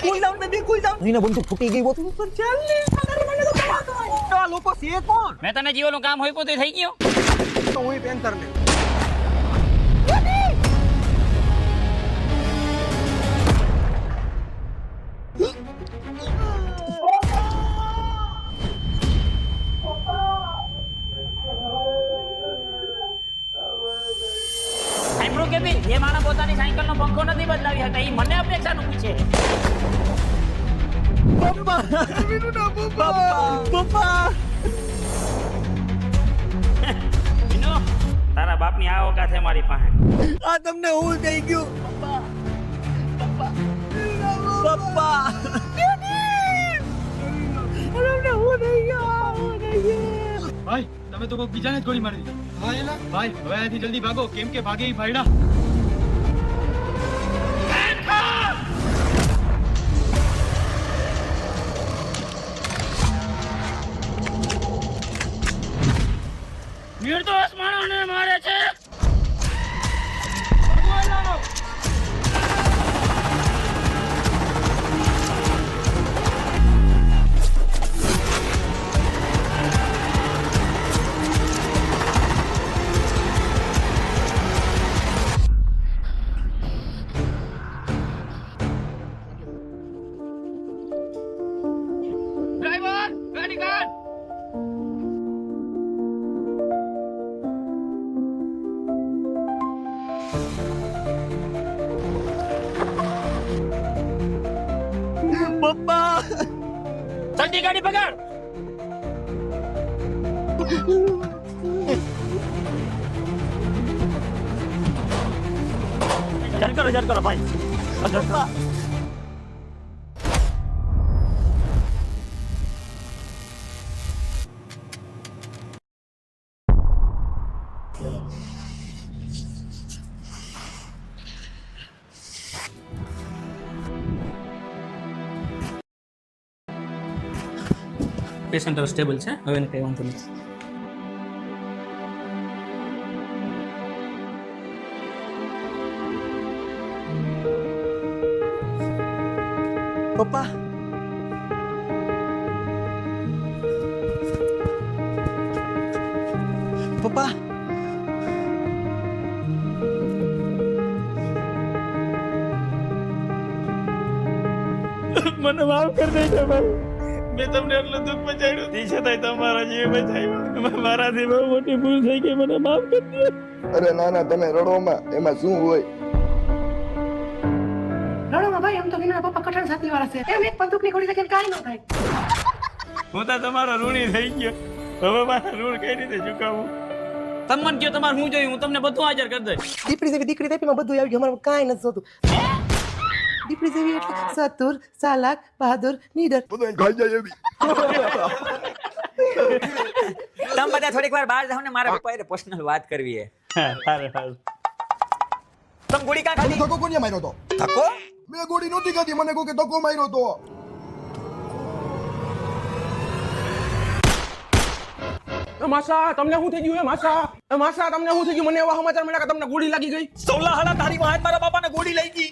કુલ down baby કુલ down. નીને બંદૂક ફૂટી ગઈ હોત ઉપર ચાલ ને. મને તો કમાતો હોય. તો આ લોકો છે કોણ? મેં તને જીવોનું કામ હોય પોતે થઈ ગયો. તો હું પેન્ટર ને. સાંભળો કે બી જે માણસ પોતાની સાયકલનો પંખો નથી બદલાવી શકતા એ મને અપેક્ષાનું પૂછે. પપ્પા વિનુના પપ્પા પપ્પા. વિનો તારા બાપની આ ઓકાત છે મારી પાસે. આ તમને હું થઈ ગયું પપ્પા પપ્પા પપ્પા. અરે હું થઈ ગયો ભાઈ તમે તો કોઈ બીજાને જ ગોળી મારી દીધી. હા એલા ભાઈ હવે અહીંથી જલ્દી ભાગો કેમ કે ભાગે ઈ ભાઈડા. નિર્દોષ માણસને મારે છે. ડ્રાઈવર ગાડી કાઢ. પપ્પા. જલ્દી ગાડી પકડ. જર કરો ભાઈ. પપ્પા. પેશન્ટ હવે સ્ટેબલ છે, હવે એને કંઈ વાંધો નથી. પપ્પા. પપ્પા. મને માફ કરી દેજો ભાઈ. મેં તમને એટલું દુઃખ પહોંચાડ્યું તે છતાંય તમારા જીવ બચાવ્યો. મારાથી બહુ મોટી ભૂલ થઈ ગઈ, મને માફ કરી દો. અરે ના ના તમે રડોમાં એમાં શું હોય. રડોમાં ભાઈ એમ તો વિના પપ્પા કઠણ સાથી વાળા છે. એમ એક બંદૂકની ગોળી લગીને કાંઈ ન થાય. હું તો તમારો ઋણી થઈ ગયો. હવે મારા ઋણ કઈ રીતે ચૂકવવું? તમને કયો તમારે હું જોયું, હું તમને બધું હાજર કરી દઈશ. દીકરી જેવી દીકરી તેપીમાં બધું આવી ગયું. અમારે કાંઈ નથી જોતું. દીકરી જેવી એટલે ચતુર ચાલાક બહાદુર નીડર. બધું ખાઈ જાય એવી. તમે બધા થોડીક વાર બહાર જાઓ ને, મારા પપ્પા એ પર્સનલ વાત કરવી છે. તમે ગોળી કાં ખાધી? ધક્કો કોને માર્યો તો? ધક્કો? મેં ગોળી નહોતી ખાધી, મને કહો કે ધક્કો માર્યો તો. માસા તમને શું થઈ ગયું? માસા તમને શું થઈ ગયું? મને એવા સમાચાર મળ્યા કે તમને ગોળી લાગી ગઈ. 16 હાલા તારી વાહન મારા બાપાને ગોળી લઈ ગઈ.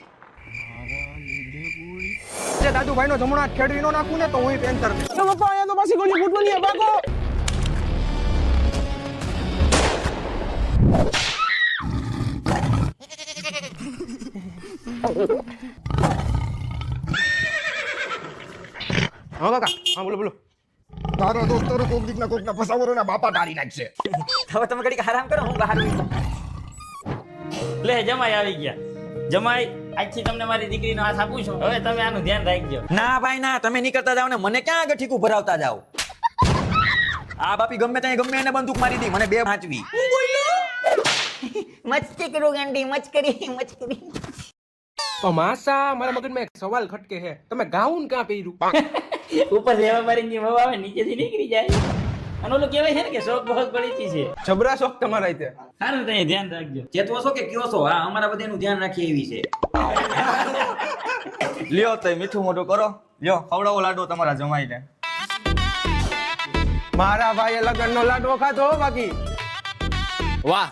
દાદુભાઈ નો જમણો હાથ ખેડવી નો નાખું ને તો હું પેન્ટર ને. પપ્પા અહીંયા તો પાછી ગોળી ફૂટવાની છે, ભાગો. હા કાકા હા બોલો. તારો દોસ્ત તારો કોકના ફસાવરો ના બાપા તારી નાખશે. હવે તમે ઘડીક આરામ કરો, હું બહાર જઈશ. લે જમાઈ આવી ગયા. જમાઈ આજથી તમને મારી દીકરીનો હાથ આપું છું. હવે તમે આનું ધ્યાન રાખજો. ના ભાઈ ના, તમે નીકળતા જાવ ને મને ક્યાં આગળ ઠીકું ભરાવતા જાવ. આ બાપી ગમે ત્યાં ગમે એને બંદૂક મારી દી, મને 2 વાંચવી. મસ્તી કરો ગાંડી, મચકરી. માસા મારા મગજમાં એક સવાલ ખટકે છે. તમે ગાઉન ક્યાં પહેર્યું? ઉપર રેવા મારીની હવા આવે નીચેથી નીકળી જાય. અને ઓલું કહેવાય છે ને કે શોખ બહુ પડી છે. જબરા શોખ તમારા રીતે. સારું તો ધ્યાન રાખજો. ચેતવો છો કે કયો છો? હા, અમારા બધાનું ધ્યાન રાખીએ એવી છે. લ્યો તો મીઠું મોઢું કરો. લ્યો ખવડાવો લાડવો તમારા જમાઈને. મારા ભાઈએ લગનનો લાડવો ખાધો બાકી. વાહ,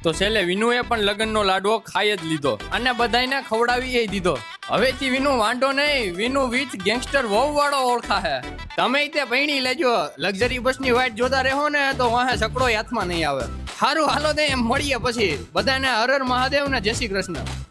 તો છેલ્લે વિનુએ પણ લગ્નનો લાડવો ખાઈ જ લીધો અને બધાયને ખવડાવી દીધો. હવેથી વિનુ વાંઢો નહીં, વિનુ વિથ ગેંગસ્ટર વહુ વાળો ઓળખા હે. તમે તે પૈણી લેજો. લક્ઝરી બસની વાઈટ જોતા રહો ને તો વાહે સકડો હાથમાં નહીં આવે. સારું હાલો દે એમ મળીએ પછી. બધાને હર હર મહાદેવ ને જય શ્રી કૃષ્ણ.